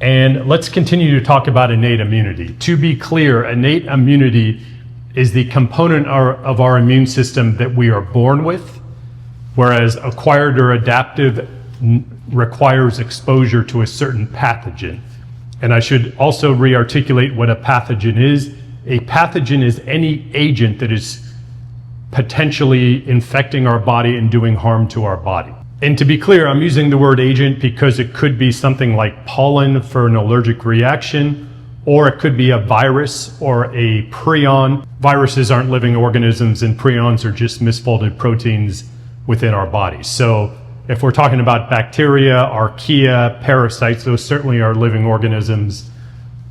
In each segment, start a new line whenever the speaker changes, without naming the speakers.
And let's continue to talk about innate immunity. To be clear, innate immunity is the component of our immune system that we are born with, whereas acquired or adaptive requires exposure to a certain pathogen. And I should also re-articulate what a pathogen is. A pathogen is any agent that is potentially infecting our body and doing harm to our body. And to be clear, I'm using the word agent because it could be something like pollen for an allergic reaction, or it could be a virus or a prion. Viruses aren't living organisms, and prions are just misfolded proteins within our bodies. So if we're talking about bacteria, archaea, parasites, those certainly are living organisms,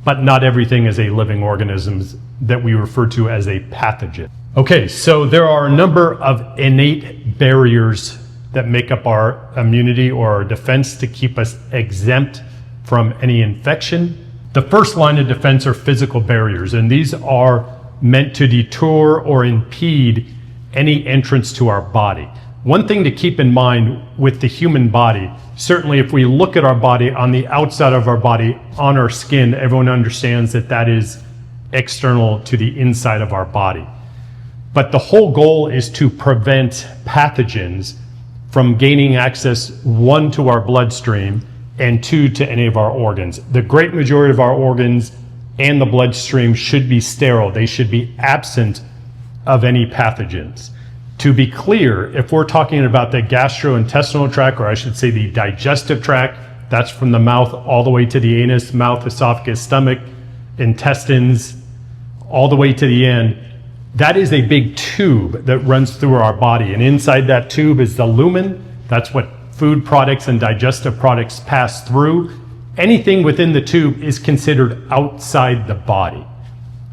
but not everything is a living organism that we refer to as a pathogen. Okay, so there are a number of innate barriers that make up our immunity or our defense to keep us exempt from any infection. The first line of defense are physical barriers, and these are meant to deter or impede any entrance to our body. One thing to keep in mind with the human body, certainly if we look at our body, on the outside of our body, on our skin, everyone understands that that is external to the inside of our body. But the whole goal is to prevent pathogens from gaining access, one, to our bloodstream, and two, to any of our organs. The great majority of our organs and the bloodstream should be sterile. They should be absent of any pathogens. To be clear, if we're talking about the gastrointestinal tract, or I should say the digestive tract, that's from the mouth all the way to the anus, mouth, esophagus, stomach, intestines, all the way to the end, that is a big tube that runs through our body. And inside that tube is the lumen. That's what food products and digestive products pass through. Anything within the tube is considered outside the body.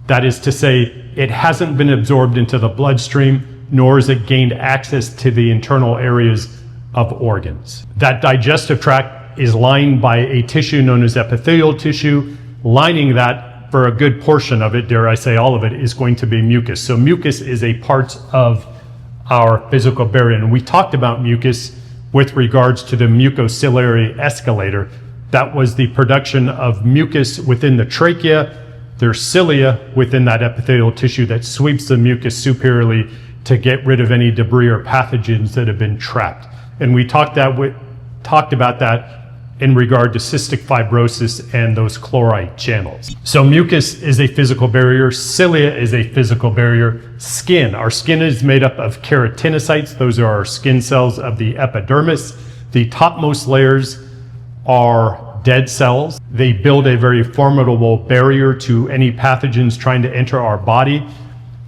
That is to say, it hasn't been absorbed into the bloodstream, nor has it gained access to the internal areas of organs. That digestive tract is lined by a tissue known as epithelial tissue. Lining that, for a good portion of it, dare I say all of it, is going to be mucus. So mucus is a part of our physical barrier. And we talked about mucus with regards to the mucociliary escalator. That was the production of mucus within the trachea. There's cilia within that epithelial tissue that sweeps the mucus superiorly to get rid of any debris or pathogens that have been trapped. And we talked about that in regard to cystic fibrosis and those chloride channels. So mucus is a physical barrier, cilia is a physical barrier, skin. Our skin is made up of keratinocytes. Those are our skin cells of the epidermis. The topmost layers are dead cells. They build a very formidable barrier to any pathogens trying to enter our body.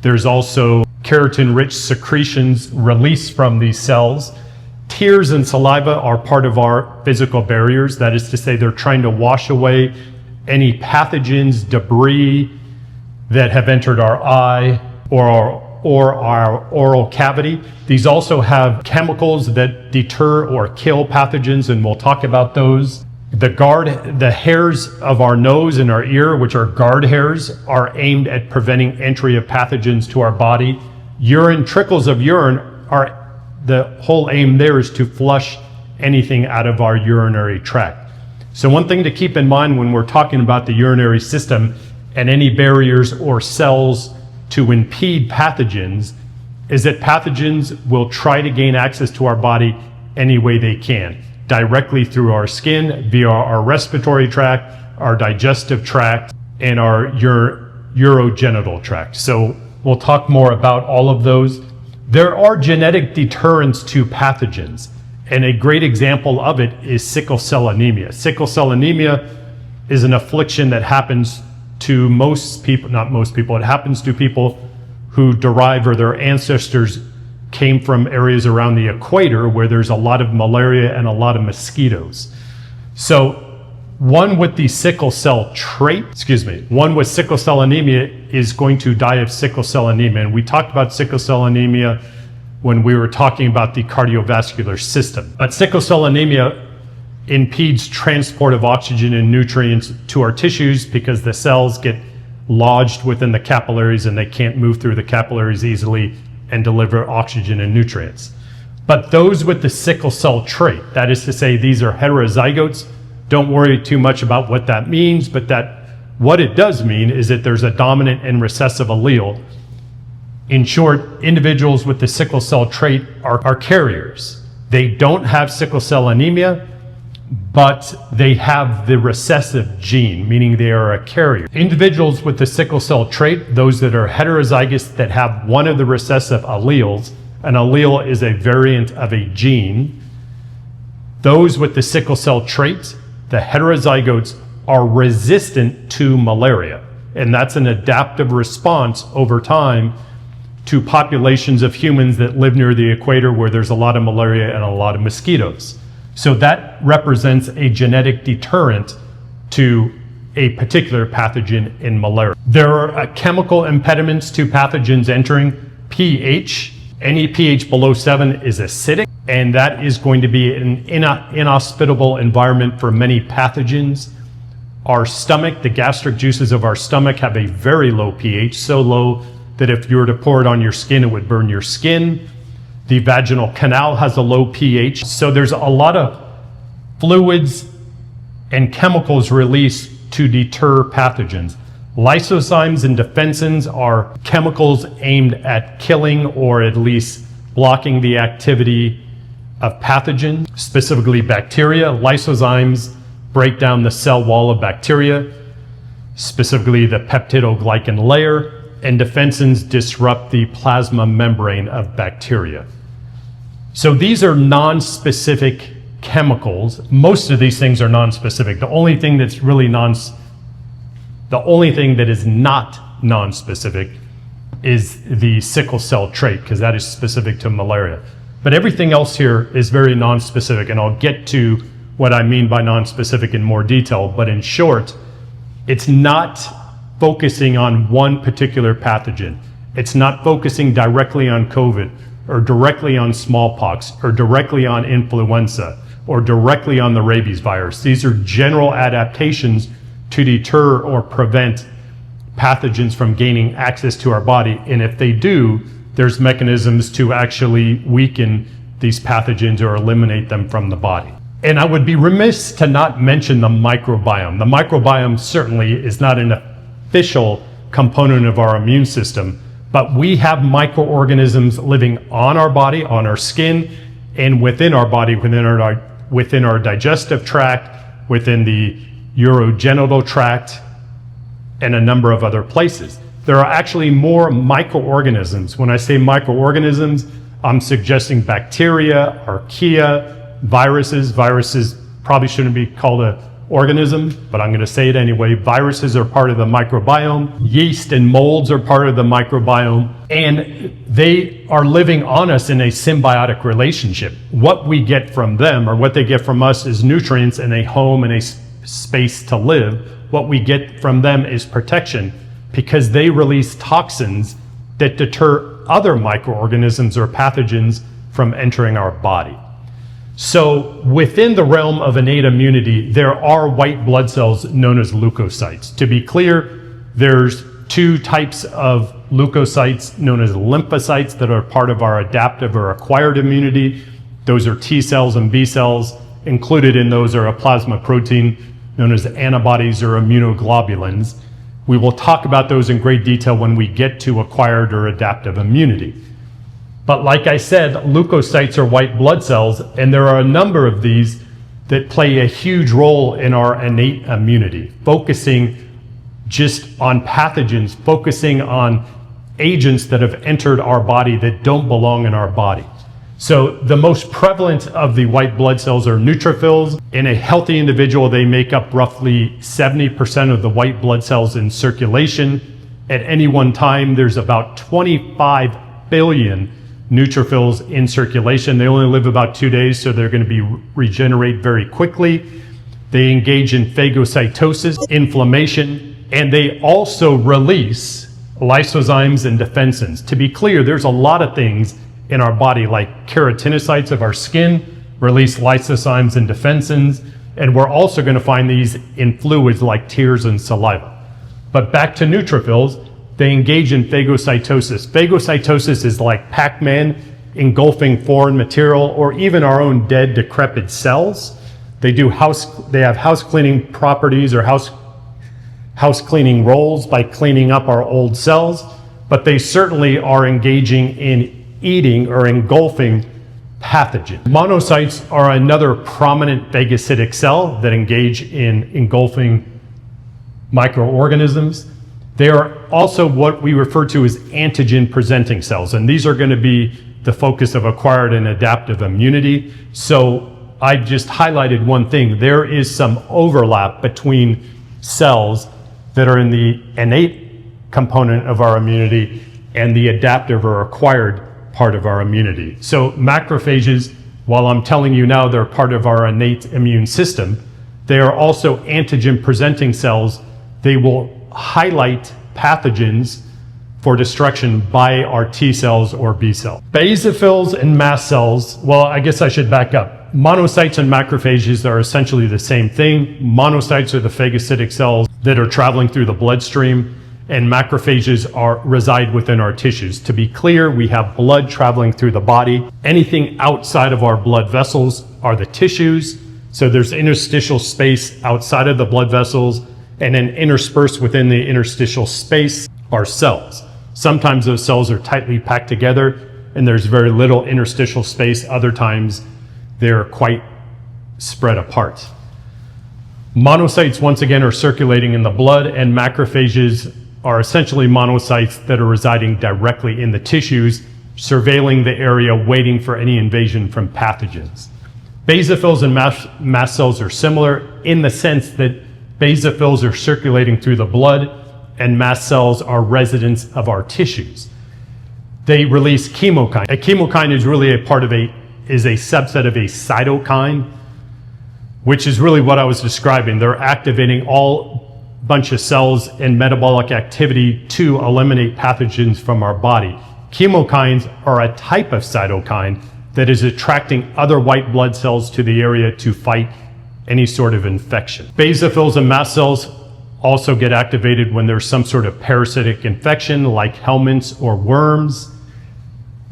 There's also keratin-rich secretions released from these cells. Tears and saliva are part of our physical barriers. That is to say, they're trying to wash away any pathogens, debris that have entered our eye or our oral cavity. These also have chemicals that deter or kill pathogens, and we'll talk about those. The hairs of our nose and our ear, which are guard hairs, are aimed at preventing entry of pathogens to our body. Urine, trickles of urine are, the whole aim there is to flush anything out of our urinary tract. So one thing to keep in mind when we're talking about the urinary system and any barriers or cells to impede pathogens is that pathogens will try to gain access to our body any way they can, directly through our skin, via our respiratory tract, our digestive tract, and our urogenital tract. So we'll talk more about all of those. There are genetic deterrents to pathogens, and a great example of it is sickle cell anemia. Sickle cell anemia is an affliction that happens to most people, not most people, it happens to people who derive or their ancestors came from areas around the equator where there's a lot of malaria and a lot of mosquitoes. So one with the sickle cell trait, one with sickle cell anemia is going to die of sickle cell anemia. And we talked about sickle cell anemia when we were talking about the cardiovascular system. But sickle cell anemia impedes transport of oxygen and nutrients to our tissues because the cells get lodged within the capillaries and they can't move through the capillaries easily and deliver oxygen and nutrients. But those with the sickle cell trait, that is to say, these are heterozygotes Don't worry too much about what that means, but what it does mean is that there's a dominant and recessive allele. In short, individuals with the sickle cell trait are carriers. They don't have sickle cell anemia, but they have the recessive gene, meaning they are a carrier. Individuals with the sickle cell trait, those that are heterozygous that have one of the recessive alleles, an allele is a variant of a gene. Those with the sickle cell trait, the heterozygotes, are resistant to malaria. And that's an adaptive response over time to populations of humans that live near the equator where there's a lot of malaria and a lot of mosquitoes. So that represents a genetic deterrent to a particular pathogen in malaria. There are chemical impediments to pathogens entering. pH, any pH below 7 is acidic, and that is going to be an inhospitable environment for many pathogens. Our stomach, the gastric juices of our stomach have a very low pH, so low that if you were to pour it on your skin, it would burn your skin. The vaginal canal has a low pH. So there's a lot of fluids and chemicals released to deter pathogens. Lysozymes and defensins are chemicals aimed at killing or at least blocking the activity of pathogens, specifically bacteria. Lysozymes break down the cell wall of bacteria, specifically the peptidoglycan layer, and defensins disrupt the plasma membrane of bacteria. So these are non-specific chemicals. Most of these things are non-specific. The only thing that is not non-specific is the sickle cell trait, because that is specific to malaria. But everything else here is very non-specific, and I'll get to what I mean by non-specific in more detail. But in short, it's not focusing on one particular pathogen. It's not focusing directly on COVID, or directly on smallpox, or directly on influenza, or directly on the rabies virus. These are general adaptations to deter or prevent pathogens from gaining access to our body. And if they do, there's mechanisms to actually weaken these pathogens or eliminate them from the body. And I would be remiss to not mention the microbiome. The microbiome certainly is not an official component of our immune system, but we have microorganisms living on our body, on our skin, and within our body, within our digestive tract, within the urogenital tract, and a number of other places. There are actually more microorganisms. When I say microorganisms, I'm suggesting bacteria, archaea, viruses. Viruses probably shouldn't be called an organism, but I'm going to say it anyway. Viruses are part of the microbiome. Yeast and molds are part of the microbiome, and they are living on us in a symbiotic relationship. What we get from them, or what they get from us, is nutrients and a home and a space to live. What we get from them is protection, because they release toxins that deter other microorganisms or pathogens from entering our body. So within the realm of innate immunity, there are white blood cells known as leukocytes. To be clear, there's two types of leukocytes known as lymphocytes that are part of our adaptive or acquired immunity. Those are T cells and B cells. Included in those are a plasma protein known as antibodies or immunoglobulins. We will talk about those in great detail when we get to acquired or adaptive immunity. But like I said, leukocytes are white blood cells, and there are a number of these that play a huge role in our innate immunity, focusing just on pathogens, focusing on agents that have entered our body that don't belong in our body. So the most prevalent of the white blood cells are neutrophils. In a healthy individual, they make up roughly 70% of the white blood cells in circulation. At any one time, there's about 25 billion neutrophils in circulation. They only live about 2 days, so they're going to regenerate very quickly. They engage in phagocytosis, inflammation, and they also release lysozymes and defensins. To be clear, there's a lot of things in our body, like keratinocytes of our skin release lysozymes and defensins, and we're also going to find these in fluids like tears and saliva. But back to neutrophils, they engage in phagocytosis. Phagocytosis is like Pac-Man engulfing foreign material or even our own dead, decrepit cells. They have house cleaning properties or house cleaning roles by cleaning up our old cells, but they certainly are engaging in eating or engulfing pathogens. Monocytes are another prominent phagocytic cell that engage in engulfing microorganisms. They are also what we refer to as antigen presenting cells, and these are going to be the focus of acquired and adaptive immunity. So I just highlighted one thing. There is some overlap between cells that are in the innate component of our immunity and the adaptive or acquired part of our immunity. So macrophages, while I'm telling you now they're part of our innate immune system, they are also antigen presenting cells. They will highlight pathogens for destruction by our T cells or B cells. Basophils and mast cells, well, I guess I should back up. Monocytes and macrophages are essentially the same thing. Monocytes are the phagocytic cells that are traveling through the bloodstream, and macrophages reside within our tissues. To be clear, we have blood traveling through the body. Anything outside of our blood vessels are the tissues. So there's interstitial space outside of the blood vessels, and then interspersed within the interstitial space are cells. Sometimes those cells are tightly packed together and there's very little interstitial space. Other times they're quite spread apart. Monocytes, once again, are circulating in the blood, and macrophages are essentially monocytes that are residing directly in the tissues, surveilling the area, waiting for any invasion from pathogens. Basophils and mast cells are similar in the sense that basophils are circulating through the blood and mast cells are residents of our tissues. They release chemokine. A chemokine is really a subset of a cytokine, which is really what I was describing. They're activating all bunch of cells in metabolic activity to eliminate pathogens from our body. Chemokines are a type of cytokine that is attracting other white blood cells to the area to fight any sort of infection. Basophils and mast cells also get activated when there's some sort of parasitic infection like helminths or worms.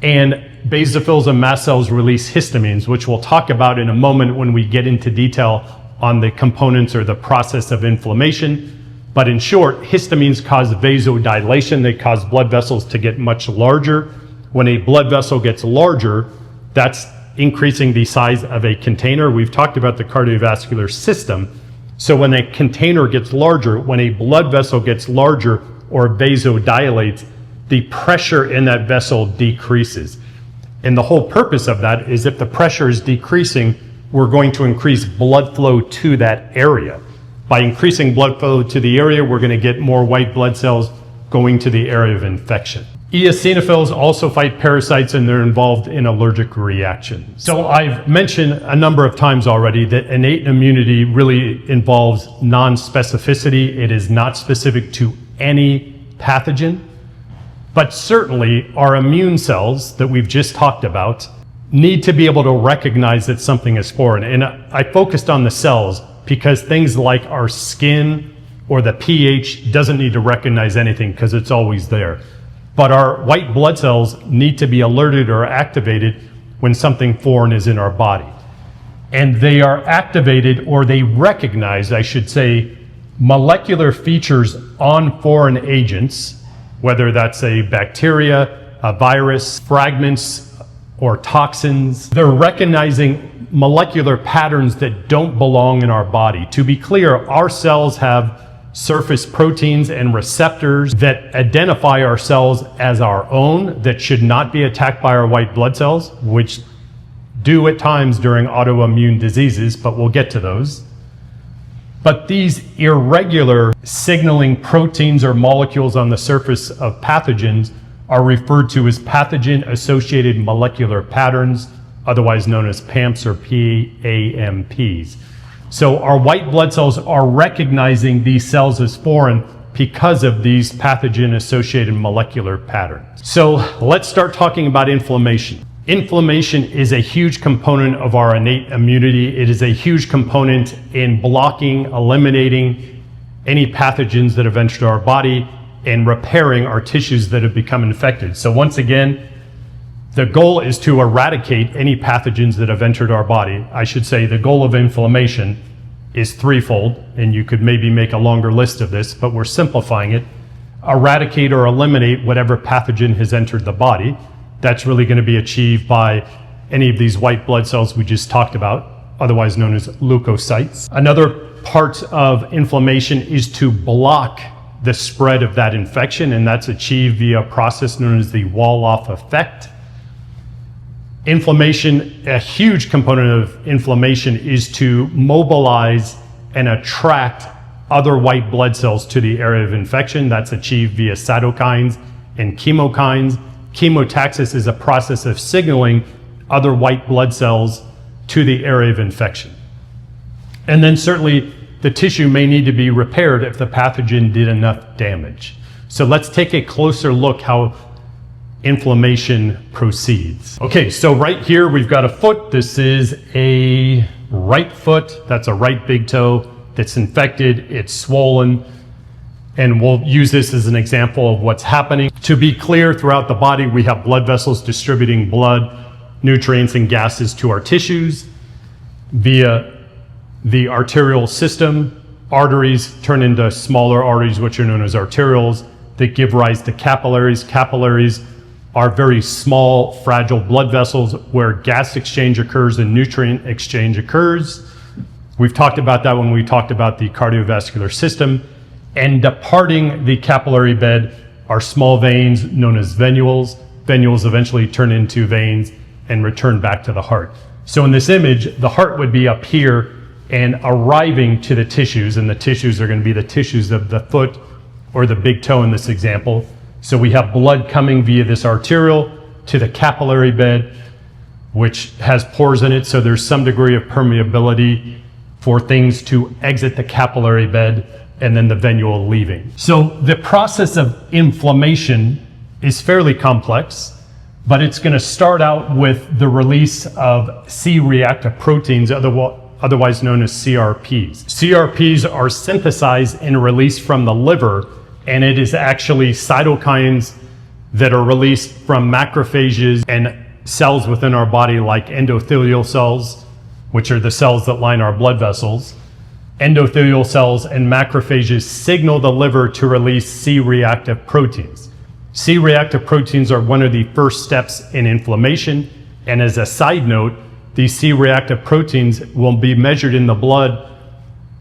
And basophils and mast cells release histamines, which we'll talk about in a moment when we get into detail on the components or the process of inflammation. But in short, histamines cause vasodilation. They cause blood vessels to get much larger. When a blood vessel gets larger, that's increasing the size of a container. We've talked about the cardiovascular system. So when a container gets larger, when a blood vessel gets larger or vasodilates, the pressure in that vessel decreases. And the whole purpose of that is if the pressure is decreasing, we're going to increase blood flow to that area. By increasing blood flow to the area, we're going to get more white blood cells going to the area of infection. Eosinophils also fight parasites, and they're involved in allergic reactions. So I've mentioned a number of times already that innate immunity really involves non-specificity. It is not specific to any pathogen, but certainly our immune cells that we've just talked about need to be able to recognize that something is foreign. And I focused on the cells because things like our skin or the pH doesn't need to recognize anything because it's always there. But our white blood cells need to be alerted or activated when something foreign is in our body. And they are activated, or they recognize, I should say, molecular features on foreign agents, whether that's a bacteria, a virus, fragments, or toxins. They're recognizing molecular patterns that don't belong in our body. To be clear, our cells have surface proteins and receptors that identify our cells as our own, that should not be attacked by our white blood cells, which do at times during autoimmune diseases, but we'll get to those. But these irregular signaling proteins or molecules on the surface of pathogens are referred to as pathogen-associated molecular patterns, otherwise known as PAMPs or PAMPs. So our white blood cells are recognizing these cells as foreign because of these pathogen-associated molecular patterns. So let's start talking about inflammation. Inflammation is a huge component of our innate immunity. It is a huge component in blocking, eliminating any pathogens that have entered our body and repairing our tissues that have become infected. So once again, The goal is to eradicate any pathogens that have entered our body. I should say the goal of inflammation is threefold, and you could maybe make a longer list of this, but we're simplifying it. Eradicate or eliminate whatever pathogen has entered the body. That's really going to be achieved by any of these white blood cells we just talked about, otherwise known as leukocytes. Another part of inflammation is to block the spread of that infection, and that's achieved via a process known as the wall-off effect. Inflammation, a huge component of inflammation is to mobilize and attract other white blood cells to the area of infection. That's achieved via cytokines and chemokines. Chemotaxis is a process of signaling other white blood cells to the area of infection. And then certainly the tissue may need to be repaired if the pathogen did enough damage. So let's take a closer look how inflammation proceeds. Okay, so right here we've got a foot. This is a right foot. That's a right big toe that's infected. It's swollen. And we'll use this as an example of what's happening. To be clear, throughout the body, we have blood vessels distributing blood, nutrients, and gases to our tissues via the arterial system. Arteries turn into smaller arteries, which are known as arterioles, that give rise to capillaries. Capillaries are very small, fragile blood vessels where gas exchange occurs and nutrient exchange occurs. We've talked about that when we talked about the cardiovascular system. And departing the capillary bed are small veins known as venules. Venules eventually turn into veins and return back to the heart. So in this image, the heart would be up here and arriving to the tissues, and the tissues are going to be the tissues of the foot or the big toe in this example. So we have blood coming via this arterial to the capillary bed, which has pores in it, so there's some degree of permeability for things to exit the capillary bed and then the venule leaving. So the process of inflammation is fairly complex, but it's going to start out with the release of C-reactive proteins, otherwise known as CRPs. CRPs are synthesized and released from the liver, and it is actually cytokines that are released from macrophages and cells within our body like endothelial cells, which are the cells that line our blood vessels. Endothelial cells and macrophages signal the liver to release C-reactive proteins. C-reactive proteins are one of the first steps in inflammation, and as a side note, these C-reactive proteins will be measured in the blood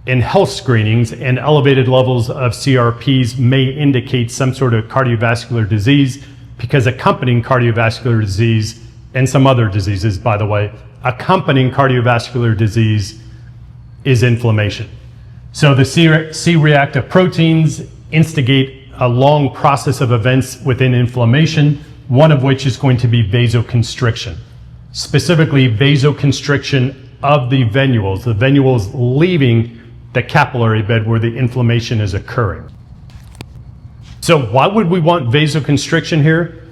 in health screenings, and elevated levels of CRPs may indicate some sort of cardiovascular disease, because accompanying cardiovascular disease, and some other diseases, by the way, accompanying cardiovascular disease is inflammation. So the C-reactive proteins instigate a long process of events within inflammation, one of which is going to be vasoconstriction. Specifically, vasoconstriction of the venules leaving the capillary bed where the inflammation is occurring. So why would we want vasoconstriction here?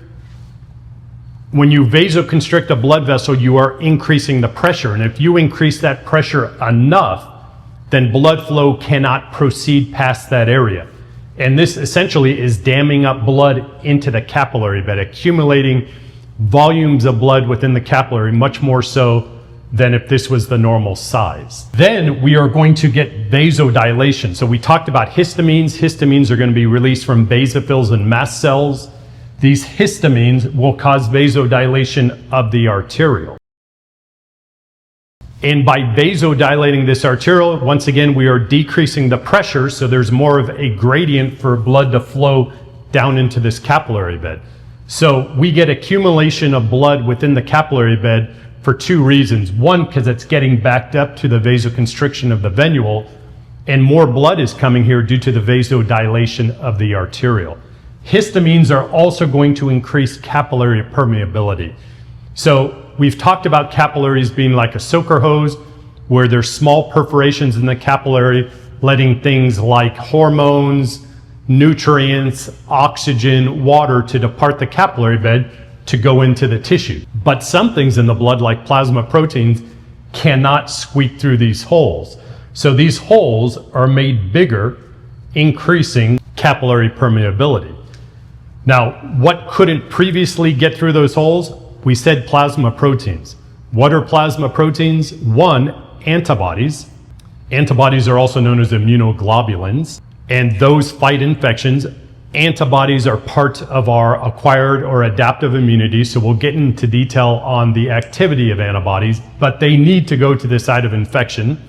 When you vasoconstrict a blood vessel, you are increasing the pressure. And if you increase that pressure enough, then blood flow cannot proceed past that area. And this essentially is damming up blood into the capillary bed, accumulating volumes of blood within the capillary, much more so than if this was the normal size. Then we are going to get vasodilation. So we talked about histamines. Histamines are going to be released from basophils and mast cells. These histamines will cause vasodilation of the arteriole. And by vasodilating this arteriole, once again, we are decreasing the pressure, so there's more of a gradient for blood to flow down into this capillary bed. So we get accumulation of blood within the capillary bed for two reasons. One, because it's getting backed up to the vasoconstriction of the venule, and more blood is coming here due to the vasodilation of the arteriole. Histamines are also going to increase capillary permeability. So we've talked about capillaries being like a soaker hose, where there's small perforations in the capillary, letting things like hormones, nutrients, oxygen, water to depart the capillary bed to go into the tissue. But some things in the blood, like plasma proteins, cannot squeak through these holes. So these holes are made bigger, increasing capillary permeability. Now, what couldn't previously get through those holes? We said plasma proteins. What are plasma proteins? One, antibodies. Antibodies are also known as immunoglobulins, and those fight infections. Antibodies are part of our acquired or adaptive immunity, so we'll get into detail on the activity of antibodies, but they need to go to the site of infection,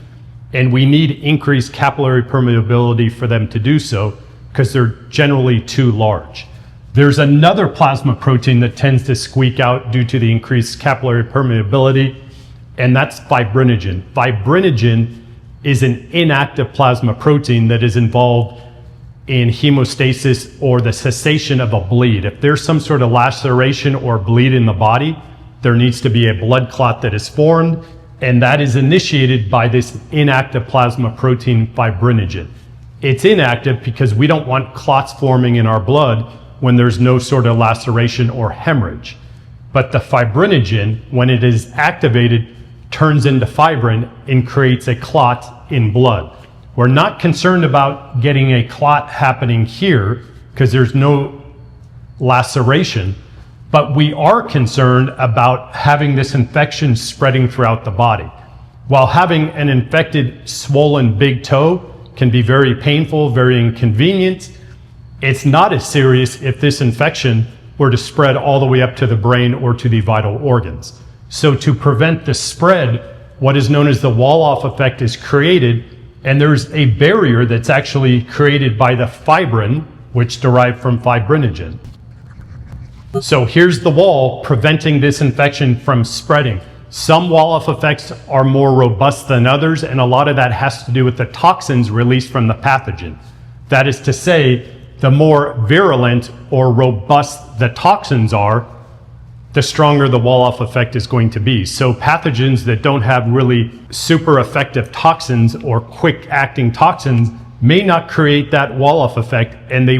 and we need increased capillary permeability for them to do so because they're generally too large. There's another plasma protein that tends to squeak out due to the increased capillary permeability, and that's fibrinogen. Fibrinogen is an inactive plasma protein that is involved in hemostasis or the cessation of a bleed. If there's some sort of laceration or bleed in the body, there needs to be a blood clot that is formed, and that is initiated by this inactive plasma protein fibrinogen. It's inactive because we don't want clots forming in our blood when there's no sort of laceration or hemorrhage. But the fibrinogen, when it is activated, turns into fibrin and creates a clot in blood. We're not concerned about getting a clot happening here because there's no laceration, but we are concerned about having this infection spreading throughout the body. While having an infected, swollen big toe can be very painful, very inconvenient, it's not as serious if this infection were to spread all the way up to the brain or to the vital organs. So to prevent the spread, what is known as the wall-off effect is created, and there's a barrier that's actually created by the fibrin, which derived from fibrinogen. So here's the wall preventing this infection from spreading. Some wall-off effects are more robust than others, and a lot of that has to do with the toxins released from the pathogen. That is to say, the more virulent or robust the toxins are, the stronger the wall-off effect is going to be. So pathogens that don't have really super effective toxins or quick-acting toxins may not create that wall-off effect, and they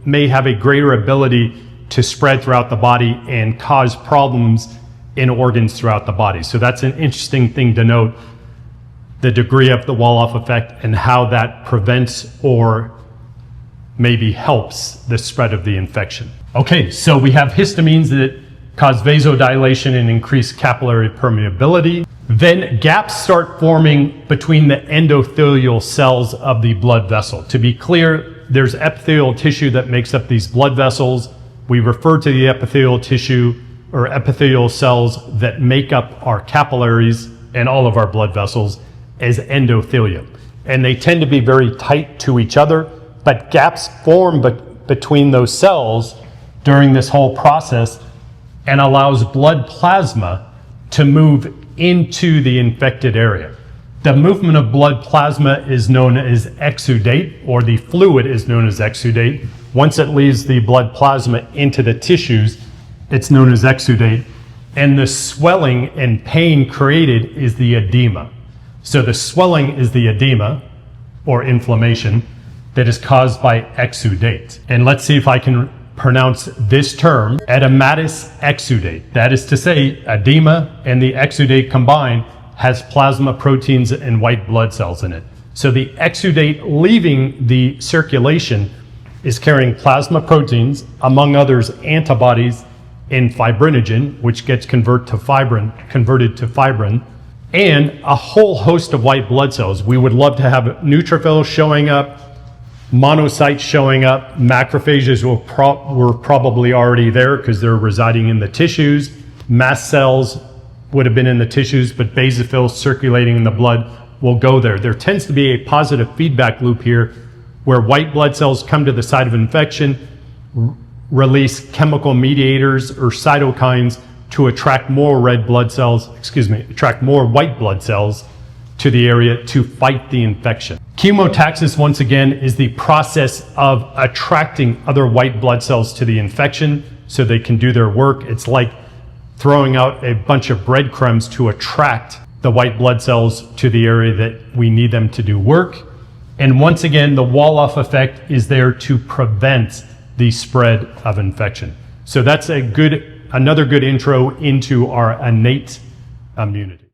may have a greater ability to spread throughout the body and cause problems in organs throughout the body. So that's an interesting thing to note, the degree of the wall-off effect and how that prevents or maybe helps the spread of the infection. Okay, so we have histamines that cause vasodilation and increase capillary permeability. Then gaps start forming between the endothelial cells of the blood vessel. To be clear, there's epithelial tissue that makes up these blood vessels. We refer to the epithelial tissue or epithelial cells that make up our capillaries and all of our blood vessels as endothelium. And they tend to be very tight to each other, but gaps form between those cells during this whole process and allows blood plasma to move into the infected area. The movement of blood plasma is known as exudate, or the fluid is known as exudate. Once it leaves the blood plasma into the tissues, it's known as exudate. And the swelling and pain created is the edema. So the swelling is the edema, or inflammation, that is caused by exudate. And let's see if I can pronounce this term, edematous exudate. That is to say, edema and the exudate combined has plasma proteins and white blood cells in it. So the exudate leaving the circulation is carrying plasma proteins, among others antibodies and fibrinogen, which gets converted to fibrin, and a whole host of white blood cells. We would love to have neutrophils showing up, monocytes showing up, macrophages were probably already there because they're residing in the tissues. Mast cells would have been in the tissues, but basophils circulating in the blood will go there. There tends to be a positive feedback loop here where white blood cells come to the site of infection, release chemical mediators or cytokines to attract more white blood cells to the area to fight the infection. Chemotaxis, once again, is the process of attracting other white blood cells to the infection so they can do their work. It's like throwing out a bunch of breadcrumbs to attract the white blood cells to the area that we need them to do work. And once again, the wall-off effect is there to prevent the spread of infection. So that's another good intro into our innate immunity.